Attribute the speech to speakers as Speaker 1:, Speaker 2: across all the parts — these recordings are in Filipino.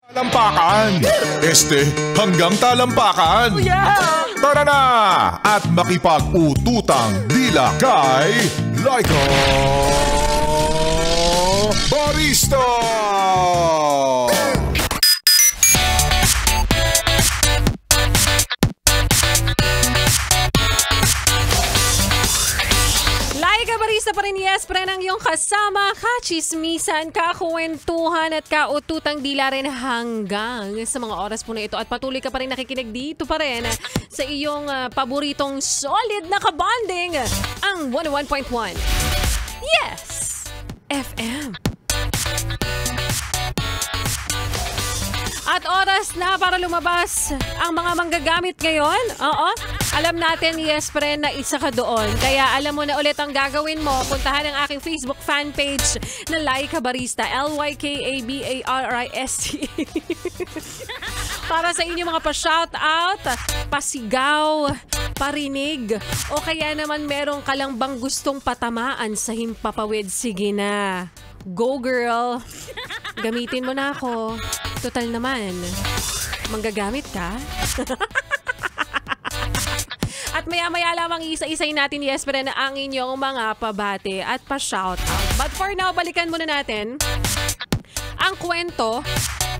Speaker 1: Talampakan! Hanggang talampakan! Tara na! At makipag-ututang dila kay Laika Barista!
Speaker 2: Barista pa rin, yes, pre, ng iyong kasama, kachismisan, kakwentuhan at kaututang dila rin hanggang sa mga oras po na ito. At patuloy ka pa rin nakikinig dito pa rin sa iyong paboritong solid na kabanding, ang 101.1 Yes FM. At oras na para lumabas ang mga manggagamit ngayon. Oo, alam natin, yes, friend, na isa ka doon. Kaya alam mo na ulit ang gagawin mo. Puntahan ang aking Facebook fan page na Laika Barista. LYKABARIST. Para sa inyo mga pa-shoutout, pasigaw, parinig, o kaya naman meron ka lang bang gustong patamaan sa himpapawid. Sige na. Go girl. Gamitin mo na ako. Total naman. Manggagamit ka? At maya-maya lamang isa-isay natin, yes, pero na ang inyong mga pabate at pa-shoutout. But for now, balikan muna natin ang kwento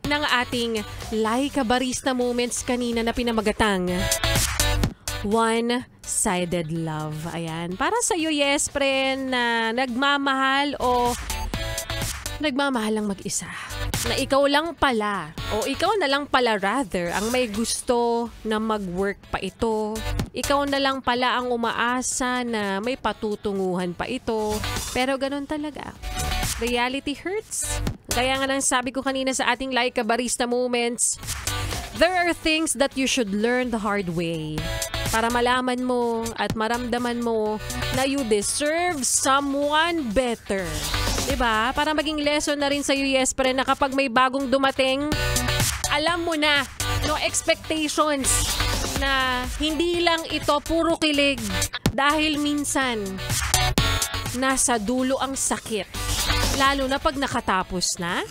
Speaker 2: ng ating Laika Barista moments kanina na pinamagatang One-Sided Love. Ayan. Para sa iyo, yes, friend, na nagmamahal o nagmamahal lang mag-isa. Na ikaw lang pala, o ikaw na lang pala rather, ang may gusto na mag-work pa ito. Ikaw na lang pala ang umaasa na may patutunguhan pa ito. Pero ganun talaga. Reality hurts. Kaya nga nang sabi ko kanina sa ating Laika Barista moments, there are things that you should learn the hard way. Para malaman mo at maramdaman mo na you deserve someone better. Diba? Para maging lesson na rin sa'yo, yes, pero na kapag may bagong dumating, alam mo na, no expectations, na hindi lang ito puro kilig. Dahil minsan, nasa dulo ang sakit. Lalo na pag nakatapos na.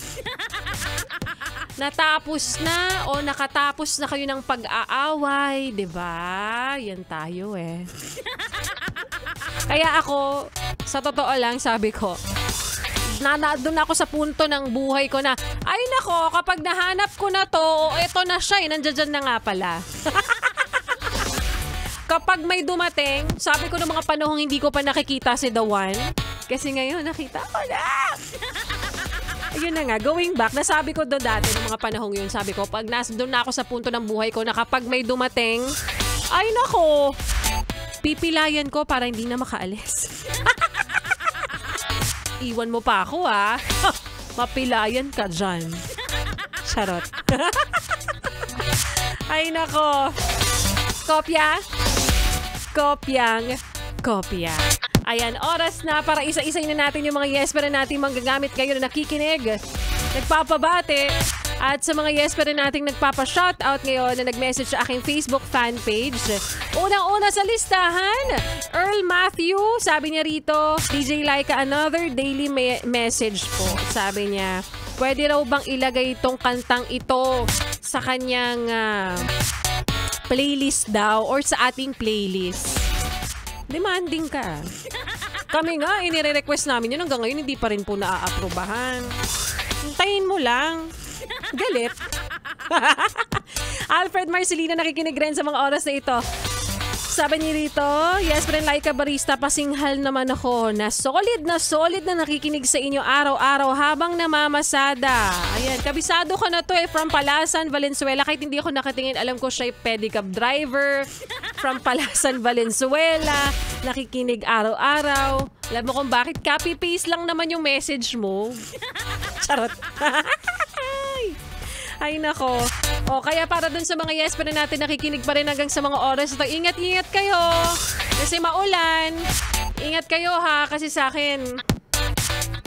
Speaker 2: Natapos na o nakatapos na kayo ng pag-aaway, diba? Yan tayo eh. Kaya ako, sa totoo lang, sabi ko, doon ako sa punto ng buhay ko na, ay nako, kapag nahanap ko na to, eto na siya, nandiyan na nga pala. Kapag may dumating, sabi ko ng mga panahong hindi ko pa nakikita si The One, kasi ngayon nakita ko na. Ayun na nga, going back, nasabi ko doon dati ng mga panahong yun, sabi ko, pag doon na ako sa punto ng buhay ko na kapag may dumating, ay nako, pipilayan ko para hindi na makaalis. Iwan mo pa ako, ha? Mapilayan ka dyan. Charot. Ay, nako. Kopya? Kopyang kopya. Ayan, oras na para isa-isay na natin yung mga yes pero natin manggagamit kayo na nakikinig, nagpapabate, at sa mga yes pero nating nagpapa-shoutout ngayon na nag-message sa aking Facebook fan page. Unang-una sa listahan, Earl Matthew, sabi niya rito, DJ Laika, another daily message po. Sabi niya, pwede raw bang ilagay itong kantang ito sa kanyang playlist daw or sa ating playlist. Demanding ka. Kami nga, inire-request namin yun. Hanggang ngayon, hindi pa rin po naaaprobahan. Hintayin mo lang. Galit. Alfred Marcelina nakikinig rin sa mga oras na ito. Sabi niya rito, yes, friend Laika Barista, pasinghal naman ako na solid na nakikinig sa inyo araw-araw habang namamasada. Ayan, kabisado ko na to from Palasan, Valenzuela. Kahit hindi ako nakatingin, alam ko siya pedicab driver from Palasan, Valenzuela. Nakikinig araw-araw. Alam mo kung bakit? Copy-paste lang naman yung message mo. Charot. Ay nako. O kaya para dun sa mga yes pa na natin nakikinig pa rin hanggang sa mga oras. Ito, ingat kayo. Kasi maulan. Ingat kayo ha. Kasi sa akin,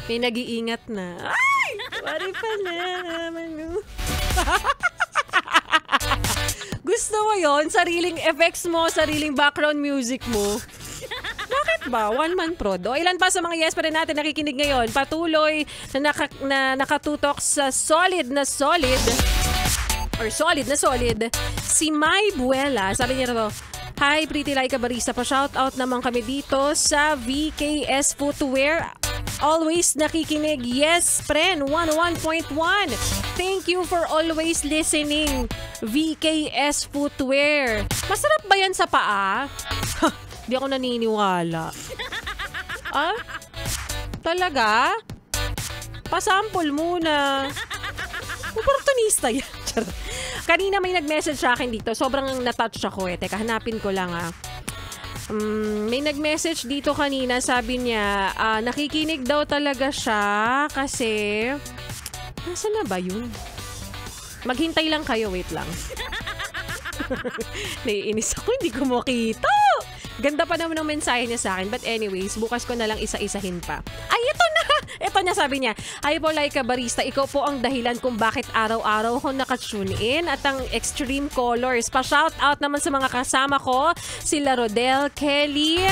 Speaker 2: may nag-iingat na. Ay! Wari pa naman. Gusto mo yon? Sariling effects mo, sariling background music mo. Bakit ba? One man prod. O ilan pa sa mga yes pa rin natin nakikinig ngayon? Patuloy na nakatutok sa solid na solid. Si Mai Buela, sabi niya na to, hi, Pretty Laika Barista. Pa-shoutout naman kami dito sa VKS Footwear. Always nakikinig. Yes, friend. 101.1. Thank you for always listening. VKS Footwear. Masarap ba yan sa paa? Di ako naniniwala. Ah? Talaga? Pasample muna. Oportunista yan. Kanina may nag-message sa akin dito. Sobrang natouch ako eh. Teka, hanapin ko lang may nag-message dito kanina. Sabi niya, nakikinig daw talaga siya kasi... Nasaan na ba yun? Maghintay lang kayo. Wait lang. Naiinis ako. Hindi ko makita. Ganda pa naman ang mensahe niya sa akin. But anyways, bukas ko na lang isa-isahin pa. Ay, ito na! Ito niya, sabi niya, hi po, Laika Barista. Ikaw po ang dahilan kung bakit araw-araw ko nakatune in at ang Extreme Colors. Pa-shoutout naman sa mga kasama ko. Sila Rodel, Kelly,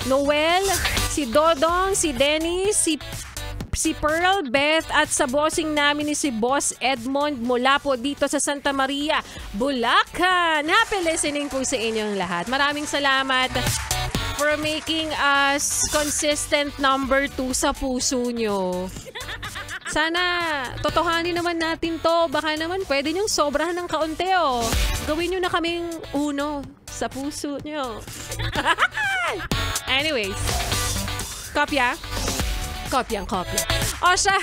Speaker 2: Noel, si Dodong, si Dennis, si Pearl, Beth, at sa bossing namin ni si Boss Edmond mula po dito sa Santa Maria, Bulacan. Happy listening po sa inyong lahat. Maraming salamat for making us consistent number 2 sa puso nyo. Sana totohanin naman natin to. Baka naman pwede nyong sobrahan ng kaunti oh. Gawin nyo na kaming uno sa puso nyo. Anyways, kopya. Kopya. O siya,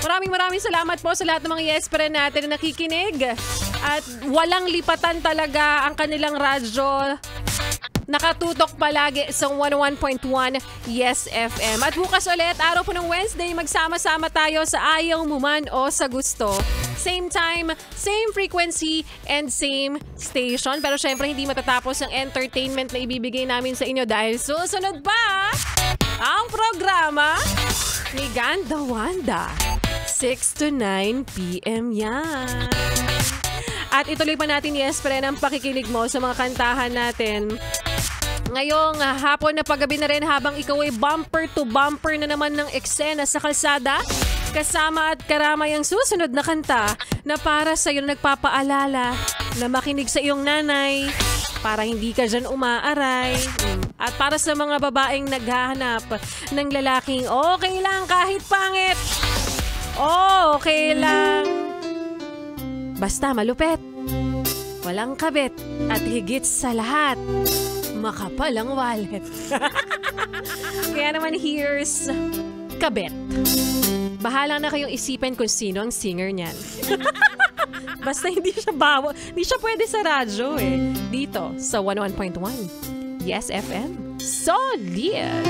Speaker 2: maraming salamat po sa lahat ng mga yes friend natin na nakikinig. At walang lipatan talaga ang kanilang radyo. Nakatutok palagi sa 101.1 Yes FM. At bukas ulit, araw po ng Wednesday, magsama-sama tayo sa ayaw mo man o sa gusto. Same time, same frequency, and same station. Pero syempre, hindi matatapos ang entertainment na ibibigay namin sa inyo dahil susunod pa ang programa ni Ganda Wanda. 6 to 9 p.m. yan. At ituloy pa natin, yes, friend, ang pakikinig mo sa mga kantahan natin. Ngayong hapon na paggabi na rin habang ikaw ay bumper to bumper na naman ng eksena sa kalsada. Kasama at karamay ang susunod na kanta na para sa iyo nagpapaalala na makinig sa iyong nanay para hindi ka dyan umaaray. At para sa mga babaeng naghahanap ng lalaking okay lang kahit pangit. Okay lang. Basta malupet. Walang kabit. At higit sa lahat, makapal ang wallet. Kaya naman here's Kabit. Bahala na kayong isipin kung sino ang singer niyan. Basta hindi siya pwede sa radyo eh. Dito sa 101.1 Yes FM. Solid!